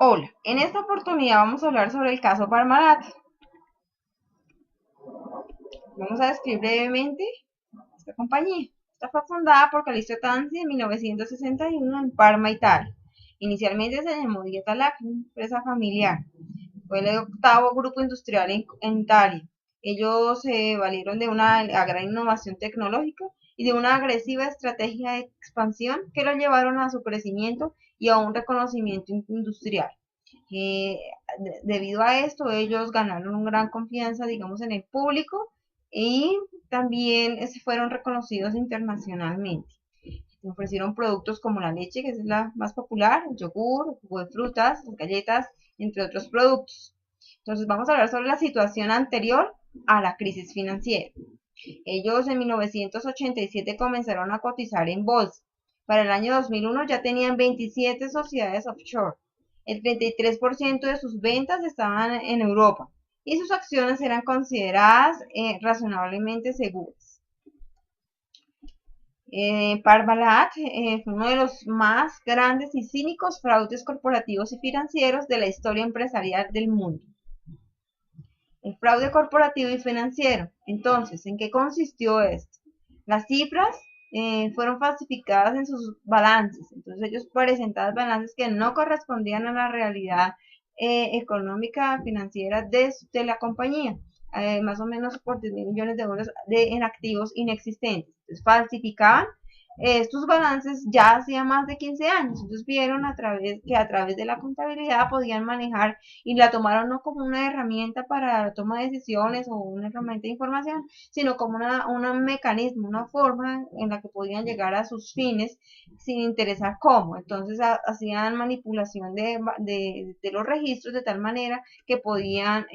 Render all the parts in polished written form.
Hola, en esta oportunidad vamos a hablar sobre el caso Parmalat. Vamos a describir brevemente esta compañía. Esta fue fundada por Calixto Tanzi en 1961 en Parma, Italia. Inicialmente se llamó Dietalac, una empresa familiar. Fue el octavo grupo industrial en Italia. Ellos se valieron de una gran innovación tecnológica y de una agresiva estrategia de expansión que lo llevaron a su crecimiento y a un reconocimiento industrial. Eh, Debido a esto, ellos ganaron una gran confianza, digamos, en el público y también fueron reconocidos internacionalmente. Ofrecieron productos como la leche, que es la más popular, el yogur, el jugo de frutas, las galletas, entre otros productos. Entonces vamos a hablar sobre la situación anterior a la crisis financiera. Ellos en 1987 comenzaron a cotizar en bolsa. Para el año 2001 ya tenían 27 sociedades offshore. El 33% de sus ventas estaban en Europa y sus acciones eran consideradas razonablemente seguras. Parmalat fue uno de los más grandes y cínicos fraudes corporativos y financieros de la historia empresarial del mundo. El fraude corporativo y financiero. Entonces, ¿en qué consistió esto? Las cifras fueron falsificadas en sus balances. Entonces, ellos presentaban balances que no correspondían a la realidad económica financiera de la compañía. Más o menos por 10 mil millones de euros en activos inexistentes. Entonces, falsificaban estos balances ya hacía más de 15 años. Entonces vieron que a través de la contabilidad podían manejar y la tomaron no como una herramienta para la toma de decisiones o una herramienta de información, sino como un mecanismo, una forma en la que podían llegar a sus fines sin interesar cómo. Entonces hacían manipulación de los registros de tal manera que podían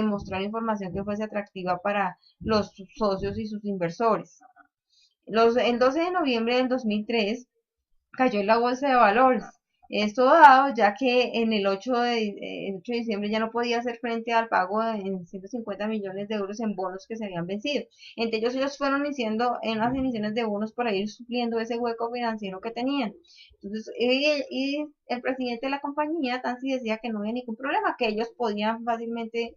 mostrar información que fuese atractiva para los socios y sus inversores. El 12 de noviembre del 2003 cayó en la bolsa de valores. Esto dado ya que en el 8 de diciembre ya no podía hacer frente al pago de 150 millones de euros en bonos que se habían vencido. Entre ellos fueron iniciando en las emisiones de bonos para ir supliendo ese hueco financiero que tenían. Entonces, el presidente de la compañía, Tansi, decía que no había ningún problema, que ellos podían fácilmente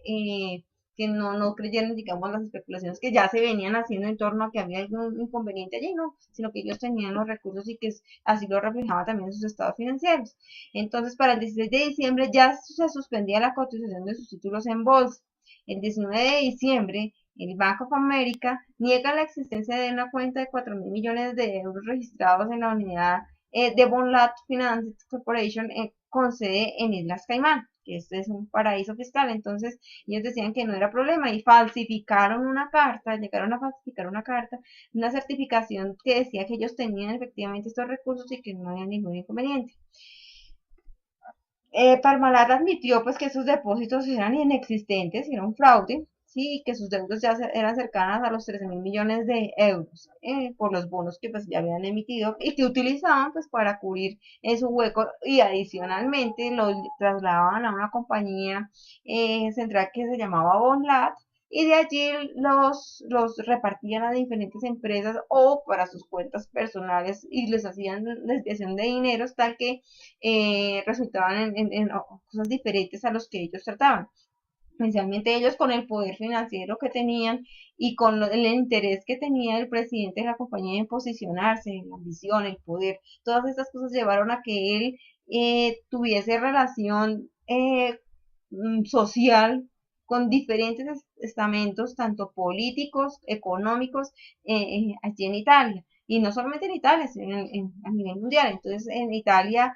que no creyeran, digamos, las especulaciones que ya se venían haciendo en torno a que había algún inconveniente allí, no, sino que ellos tenían los recursos y que así lo reflejaba también en sus estados financieros. Entonces, para el 16 de diciembre ya se suspendía la cotización de sus títulos en bolsa. El 19 de diciembre, el Bank of America niega la existencia de una cuenta de 4 mil millones de euros registrados en la unidad de Bonlat Finance Corporation con sede en Islas Caimán, que este es un paraíso fiscal. Entonces, ellos decían que no era problema y falsificaron una carta, llegaron a falsificar una carta, una certificación que decía que ellos tenían efectivamente estos recursos y que no había ningún inconveniente. Parmalat admitió pues que sus depósitos eran inexistentes, era un fraude, sí, y que sus deudas ya eran cercanas a los 13 mil millones de euros por los bonos que pues ya habían emitido y que utilizaban pues para cubrir su hueco y adicionalmente lo trasladaban a una compañía central que se llamaba Bonlat y de allí los repartían a diferentes empresas o para sus cuentas personales y les hacían desviación de dineros tal que resultaban en cosas diferentes a los que ellos trataban. Especialmente ellos con el poder financiero que tenían y con el interés que tenía el presidente de la compañía en posicionarse, la ambición, el poder, todas estas cosas llevaron a que él tuviese relación social con diferentes estamentos, tanto políticos, económicos, allí en Italia. Y no solamente en Italia, sino a nivel mundial. Entonces, en Italia,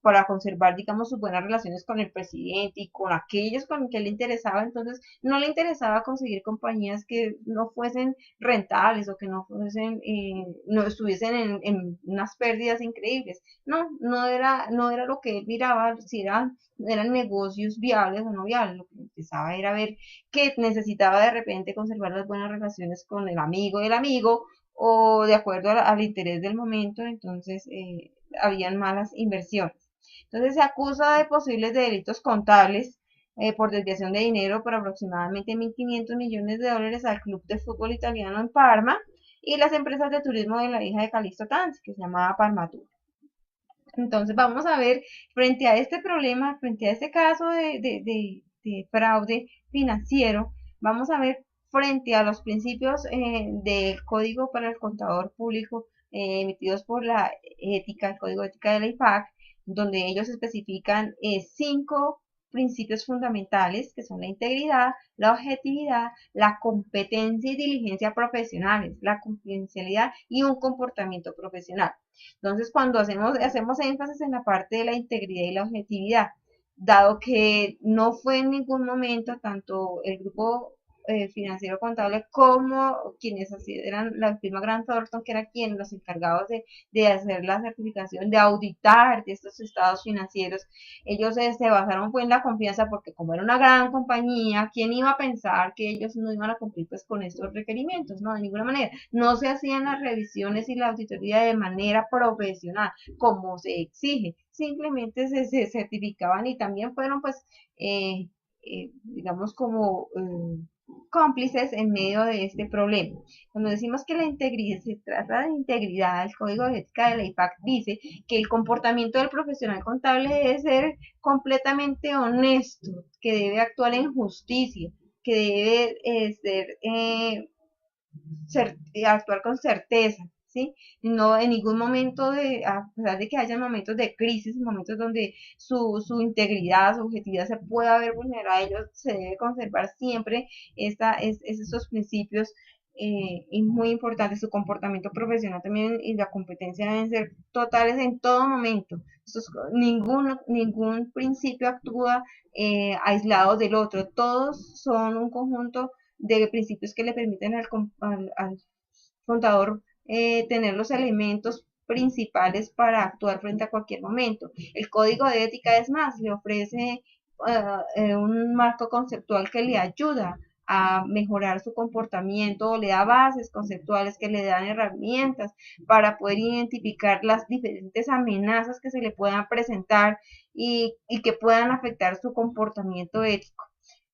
para conservar, digamos, sus buenas relaciones con el presidente y con aquellos con que le interesaba, entonces no le interesaba conseguir compañías que no fuesen rentables o que no estuviesen en unas pérdidas increíbles. No, no era lo que él miraba, si eran negocios viables o no viables. Lo que empezaba era ver que necesitaba de repente conservar las buenas relaciones con el amigo del amigo o de acuerdo al interés del momento, entonces habían malas inversiones. Entonces se acusa de posibles delitos contables por desviación de dinero por aproximadamente 1.500 millones de dólares al club de fútbol italiano en Parma y las empresas de turismo de la hija de Calixto Tanzi, que se llamaba Parmatur. Entonces vamos a ver, frente a este problema, frente a este caso de fraude financiero, vamos a ver frente a los principios del Código para el Contador Público emitidos por la ética, el Código de Ética de la IPAC, donde ellos especifican 5 principios fundamentales, que son la integridad, la objetividad, la competencia y diligencia profesionales, la confidencialidad y un comportamiento profesional. Entonces, cuando hacemos énfasis en la parte de la integridad y la objetividad, dado que no fue en ningún momento tanto el grupo financiero contable como quienes eran la firma Grant Thornton, que era quien los encargados de hacer la certificación, de auditar de estos estados financieros, ellos se basaron fue en la confianza porque como era una gran compañía, ¿quién iba a pensar que ellos no iban a cumplir pues con estos requerimientos? No, de ninguna manera. No se hacían las revisiones y la auditoría de manera profesional como se exige, simplemente se certificaban y también fueron pues digamos como cómplices en medio de este problema. Cuando decimos que la integridad se trata de integridad, el Código de Ética de la IPAC dice que el comportamiento del profesional contable debe ser completamente honesto, que debe actuar en justicia, que debe actuar con certeza, ¿sí? No en ningún momento a pesar de que haya momentos de crisis, momentos donde su integridad, su objetividad se pueda ver vulnerada, ellos se debe conservar siempre esos principios y muy importante, su comportamiento profesional también y la competencia deben ser totales en todo momento. Ningún principio actúa aislado del otro, todos son un conjunto de principios que le permiten al contador tener los elementos principales para actuar frente a cualquier momento. El código de ética es más, le ofrece un marco conceptual que le ayuda a mejorar su comportamiento, le da bases conceptuales que le dan herramientas para poder identificar las diferentes amenazas que se le puedan presentar y que puedan afectar su comportamiento ético.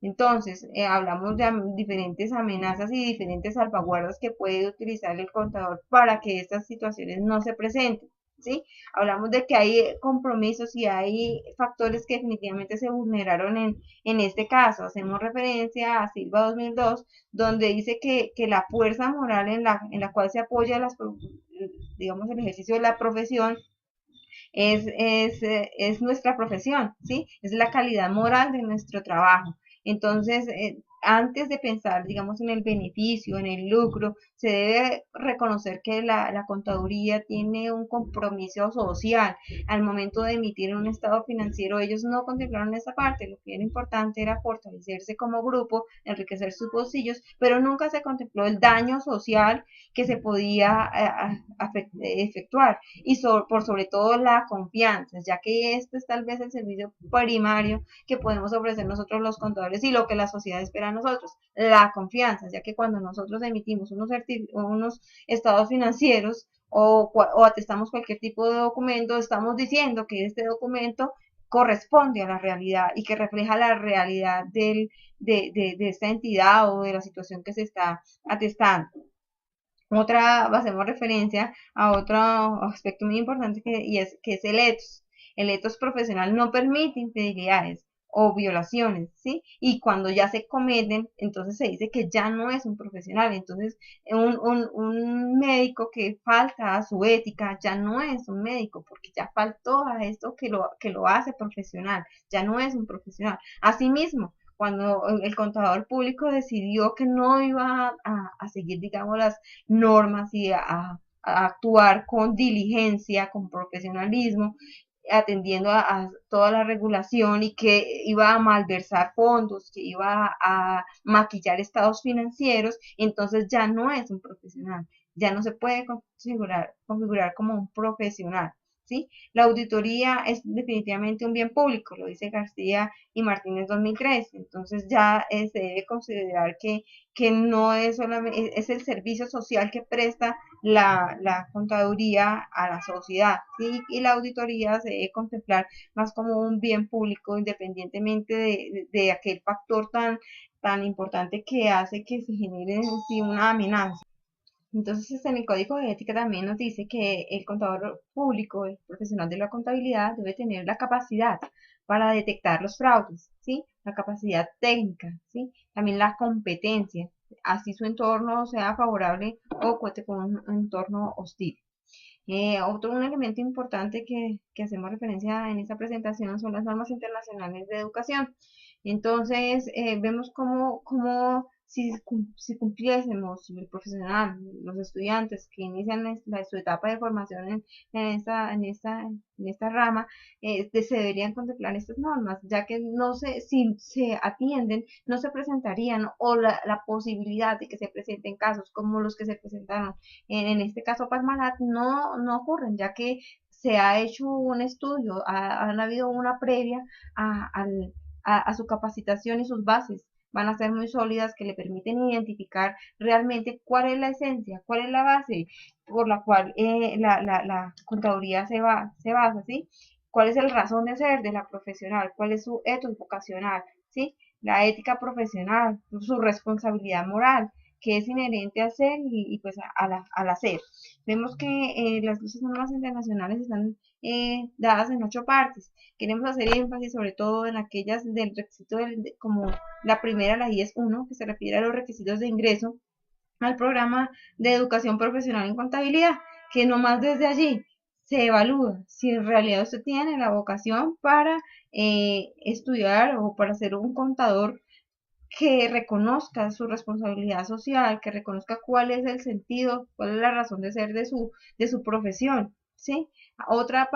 Entonces, hablamos de diferentes amenazas y diferentes salvaguardas que puede utilizar el contador para que estas situaciones no se presenten. ¿Sí? Hablamos de que hay compromisos y hay factores que definitivamente se vulneraron en este caso. Hacemos referencia a Silva 2002, donde dice que la fuerza moral en la cual se apoya digamos, el ejercicio de la profesión es nuestra profesión, ¿sí? Es la calidad moral de nuestro trabajo. Entonces, antes de pensar, digamos, en el beneficio, en el lucro, se debe reconocer que la contaduría tiene un compromiso social. Al momento de emitir un estado financiero, ellos no contemplaron esa parte. Lo que era importante era fortalecerse como grupo, enriquecer sus bolsillos, pero nunca se contempló el daño social que se podía efectuar y por sobre todo la confianza, ya que este es tal vez el servicio primario que podemos ofrecer nosotros los contadores y lo que la sociedad espera de nosotros, la confianza, ya que cuando nosotros emitimos unos estados financieros o atestamos cualquier tipo de documento, estamos diciendo que este documento corresponde a la realidad y que refleja la realidad de esta entidad o de la situación que se está atestando. Hacemos referencia a otro aspecto muy importante que es el ethos. El ethos profesional no permite infidelidades o violaciones, ¿sí? Y cuando ya se cometen, entonces se dice que ya no es un profesional. Entonces, un médico que falta a su ética ya no es un médico, porque ya faltó a esto que lo hace profesional, ya no es un profesional. Asimismo, cuando el contador público decidió que no iba a seguir, digamos, las normas y a actuar con diligencia, con profesionalismo, atendiendo a toda la regulación y que iba a malversar fondos, que iba a maquillar estados financieros, entonces ya no es un profesional, ya no se puede configurar como un profesional. ¿Sí? La auditoría es definitivamente un bien público, lo dice García y Martínez 2003, entonces ya se debe considerar que no es solamente, es el servicio social que presta la contaduría a la sociedad, ¿sí? Y la auditoría se debe contemplar más como un bien público independientemente de aquel factor tan importante que hace que se genere en sí una amenaza. Entonces, en el Código de Ética también nos dice que el contador público, el profesional de la contabilidad, debe tener la capacidad para detectar los fraudes, ¿sí? La capacidad técnica, ¿sí? También la competencia, así su entorno sea favorable o cuente con un entorno hostil. Otro un elemento importante que hacemos referencia en esta presentación son las normas internacionales de educación. Entonces, vemos cómo si cumpliésemos el profesional, los estudiantes que inician su etapa de formación en esta rama, se deberían contemplar estas normas, ya que no se, si se atienden, no se presentarían o la posibilidad de que se presenten casos como los que se presentaron en este caso Parmalat no ocurren, ya que se ha hecho un estudio, han habido una previa a, a su capacitación y sus bases van a ser muy sólidas que le permiten identificar realmente cuál es la esencia, cuál es la base por la cual la contaduría se basa, ¿sí? ¿Cuál es el razón de ser de la profesional? ¿Cuál es su ethos vocacional? ¿Sí? La ética profesional, su responsabilidad moral, que es inherente al ser y pues al hacer. Vemos que las normas internacionales están dadas en 8 partes. Queremos hacer énfasis sobre todo en aquellas del requisito, como la primera, la 10.1, que se refiere a los requisitos de ingreso al programa de educación profesional en contabilidad, que nomás desde allí se evalúa si en realidad usted tiene la vocación para estudiar o para ser un contador que reconozca su responsabilidad social, que reconozca cuál es el sentido, cuál es la razón de ser de su profesión, ¿sí? Otra,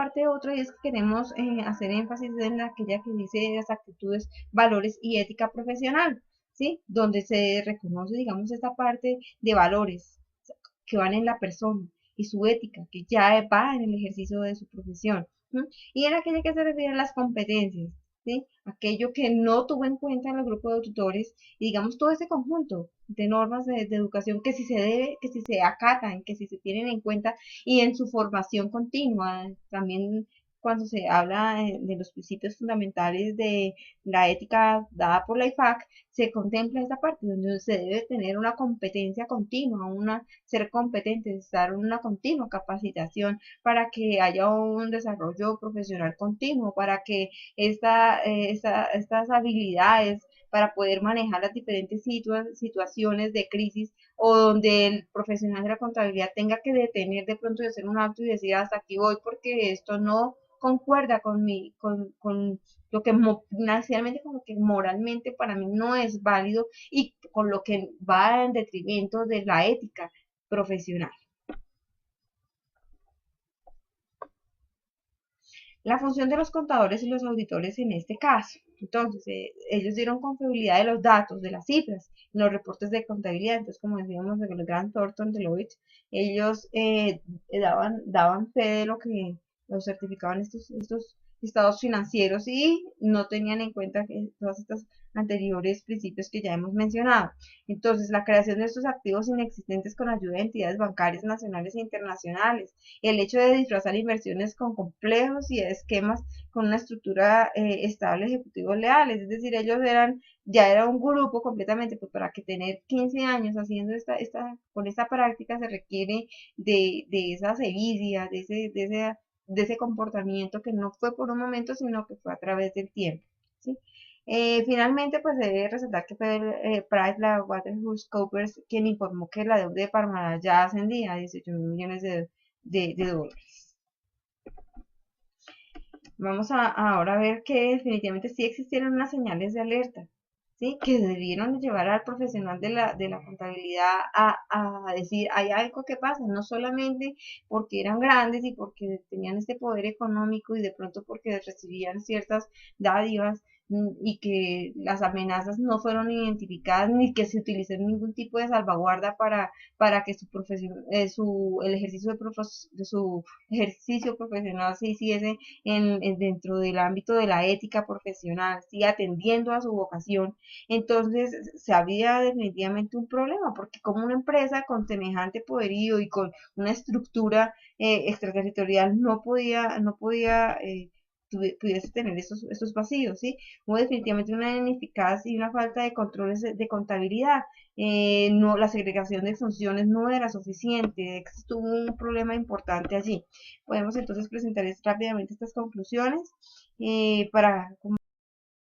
y es que queremos hacer énfasis en aquella que dice las actitudes, valores y ética profesional, ¿sí? Donde se reconoce, digamos, esta parte de valores que van en la persona y su ética, que ya va en el ejercicio de su profesión. ¿Sí? Y en aquella que se refiere a las competencias, ¿sí? Aquello que no tuvo en cuenta en el grupo de tutores, y digamos todo ese conjunto de normas de educación que si se debe, que si se acatan, que si se tienen en cuenta y en su formación continua, también cuando se habla de los principios fundamentales de la ética dada por la IFAC, se contempla esta parte donde se debe tener una competencia continua, ser competente, estar en una continua capacitación para que haya un desarrollo profesional continuo, para que estas habilidades para poder manejar las diferentes situaciones de crisis o donde el profesional de la contabilidad tenga que detener de pronto y hacer un acto y decir hasta aquí voy porque esto no concuerda con lo que nacionalmente como que moralmente para mí no es válido y con lo que va en detrimento de la ética profesional. La función de los contadores y los auditores en este caso. Entonces, ellos dieron confiabilidad de los datos, de las cifras, en los reportes de contabilidad. Entonces, como decíamos, de el Grant Thornton, Deloitte, ellos daban fe de lo que los certificaban estos estados financieros y no tenían en cuenta que todas estas anteriores principios que ya hemos mencionado. Entonces, la creación de estos activos inexistentes con ayuda de entidades bancarias nacionales e internacionales, el hecho de disfrazar inversiones con complejos y esquemas con una estructura estable, ejecutivos leales, es decir, ya era un grupo completamente, pues para que tener 15 años haciendo con esta práctica se requiere de esa sevicia, de ese comportamiento que no fue por un momento, sino que fue a través del tiempo, ¿sí? Finalmente, pues se debe resaltar que fue PricewaterhouseCoopers quien informó que la deuda de Parmalat ya ascendía a 18.000 millones de dólares. Vamos ahora a ver que definitivamente sí existieron unas señales de alerta, ¿sí? Que debieron llevar al profesional de la contabilidad a decir, hay algo que pasa, no solamente porque eran grandes y porque tenían este poder económico y de pronto porque recibían ciertas dádivas, y que las amenazas no fueron identificadas ni que se utilizó ningún tipo de salvaguarda para que su profesión, el ejercicio de su ejercicio profesional se hiciese dentro del ámbito de la ética profesional, ¿sí? Atendiendo a su vocación. Entonces se había definitivamente un problema, porque como una empresa con semejante poderío y con una estructura extraterritorial no podía pudiese tener estos vacíos, ¿sí? Hubo definitivamente una ineficacia y una falta de controles de contabilidad. No, la segregación de funciones no era suficiente, estuvo un problema importante allí. Podemos entonces presentar rápidamente estas conclusiones para